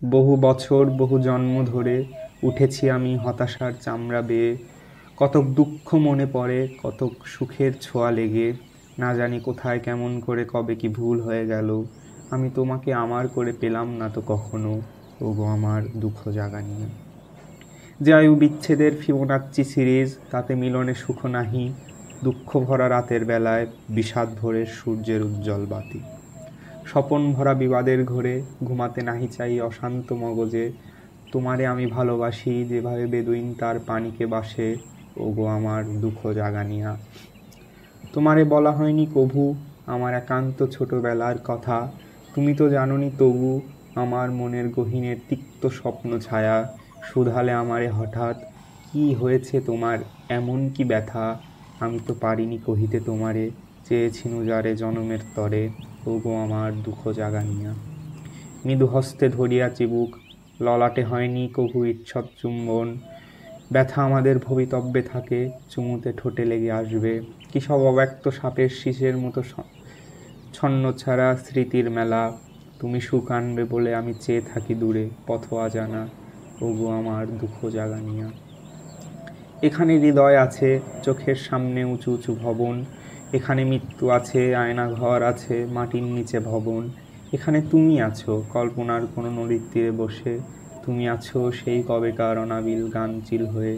বহু বছর বহু জন্ম ধরে উঠেছি আমি হতাশার চামড়া বেয়ে, কতক দুঃখ মনে পড়ে, কতক সুখের ছোঁয়া লেগে, না জানি কোথায় কেমন করে কবে কি ভুল হয়ে গেল, আমি তোমাকে আমার করে পেলাম না তো কখনো, ওগো আমার দুঃখ জাগানিয়া। যে আয়ু বিচ্ছেদের ফিবোনাচ্চি সিরিজ, তাতে মিলনে সুখ নাহি, দুঃখ ভরা রাতের বেলায় বিষাদ ভোরের সূর্যের উজ্জ্বল বাতি। স্বপন ভরা বিবাদের ঘোরে ঘুমাতে নাহি চাই অশান্ত মগজে, তোমারে আমি ভালোবাসি যেভাবে বেদুইন তার পানিকে বাসে, ওগো আমার দুঃখ জাগানিয়া। তোমারে বলা হয়নি কভু আমার একান্ত ছোটবেলার কথা, তুমি তো জানোনি তবু আমার মনের গহীনের তিক্ত স্বপ্ন ছায়া, শুধালে আমারে হঠাৎ কি হয়েছে তোমার এমন কি ব্যথা, আমি তো পারিনি কহিতে তোমারে, চেয়েছিনু যারে জনমের তরে, ওগো আমার দুঃখ জাগানিয়া। মৃদু হস্তে ধরিয়া চিবুক, ললাটে হয়নি কভু ঈষৎ চুম্বন, ব্যথা আমাদের ভবিতব্যে থাকে, চুমুতে ঠোঁটে লেগে আসবে, কি সব অব্যক্ত সাপের শীষের মতো ছন্নছাড়া স্মৃতির মেলা, তুমি সুখ আনবে বলে আমি চেয়ে থাকি দূরে পথ অজানা, ওগো আমার দুঃখ জাগানিয়া। এখানে হৃদয় আছে, চোখের সামনে উঁচু উঁচু ভবন, এখানে মৃত্যু আছে, আয়নাঘর আছে, মাটির নিচে ভবন, এখানে তুমি আছো কল্পনার কোনো নদীর তীরে বসে, তুমি আছো সেই কবেকার অনাবিল গানচিল হয়ে।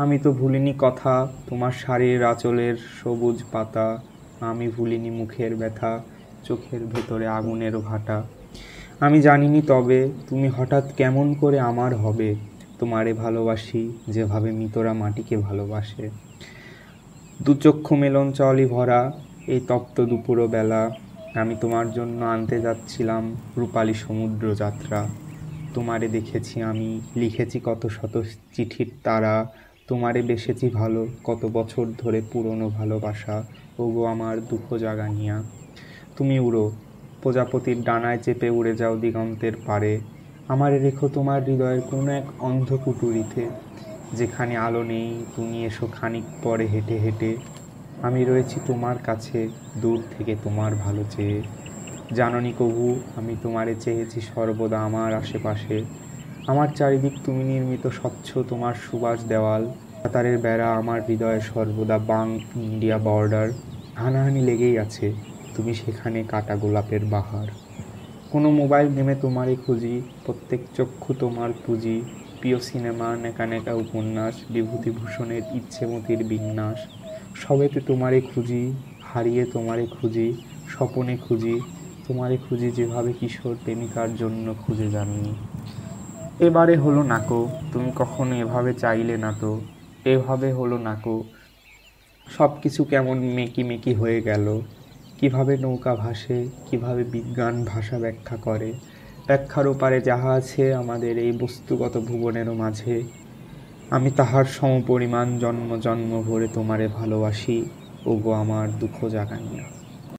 আমি তো ভুলিনি কথা, তোমার শাড়ির আঁচলের সবুজ পাতা, আমি ভুলিনি মুখের ব্যথা, চোখের ভেতরে আগুনের ভাটা। আমি জানিনি তবে তুমি হঠাৎ কেমন করে আমার হবে, তোমারে ভালোবাসি যেভাবে মৃতরা মাটিকে ভালোবাসে। দুচক্ষু মেলন চলই ভরা এই তপ্ত দুপুর বেলা, আমি তোমার জন্য আনতে যাচ্ছিলাম রূপালী সমুদ্র যাত্রা, তোমারে দেখেছি আমি, লিখেছি কত শত চিঠির তারা, তোমারে বেসেছি ভালো কত বছর ধরে পুরনো ভালোবাসা, ওগো আমার দুঃখ জাগানিয়া। তুমি উড়ো প্রজাপতির ডানায় চেপে উড়ে যাও দিগন্তের পারে, আমারে রেখো তোমার হৃদয়ের কোনো এক অন্ধ কুটুরিতে, যেখানে আলো নেই তুমি এসো খানিক পরে হেঁটে হেঁটে, আমি রয়েছি তোমার কাছে দূর থেকে তোমার ভালো চেয়ে, জাননি কভু আমি তোমারে চেয়েছি সর্বদা আমার আশেপাশে, আমার চারিদিক তুমি নির্মিত স্বচ্ছ তোমার সুবাস দেওয়াল, কাতারের বেড়া আমার হৃদয়ে সর্বদা বাং ইন্ডিয়া বর্ডার, হানাহানি লেগেই আছে, তুমি সেখানে কাটা গোলাপের বাহার। কোনো মোবাইল গেমে তোমারে খুঁজি, প্রত্যেক চক্ষু তোমার পুঁজি, প্রিয় সিনেমা নেকা নেকা উপন্যাস, বিভূতিভূষণের ইচ্ছেমতির বিন্যাস, সবেতে তোমারে খুঁজি, হারিয়ে তোমারে খুঁজি, স্বপনে খুঁজি, তোমারে খুঁজি যেভাবে কিশোর প্রেমিকার জন্য খুঁজে যাননি। এবারে হলো নাকো, তুমি কখনো এভাবে চাইলে না তো, এভাবে হলো নাকো, সব কিছু কেমন মেকি মেকি হয়ে গেল, কিভাবে নৌকা ভাসে, কিভাবে বিজ্ঞান ভাষা ব্যাখ্যা করে, ব্যাখ্যার ওপারে যাহা আছে আমাদের এই বস্তুগত ভুবনেরও মাঝে, আমি তাহার সমপরিমাণ জন্ম জন্ম ভরে তোমারে ভালোবাসি, ওগো আমার দুঃখ জাগানিয়া।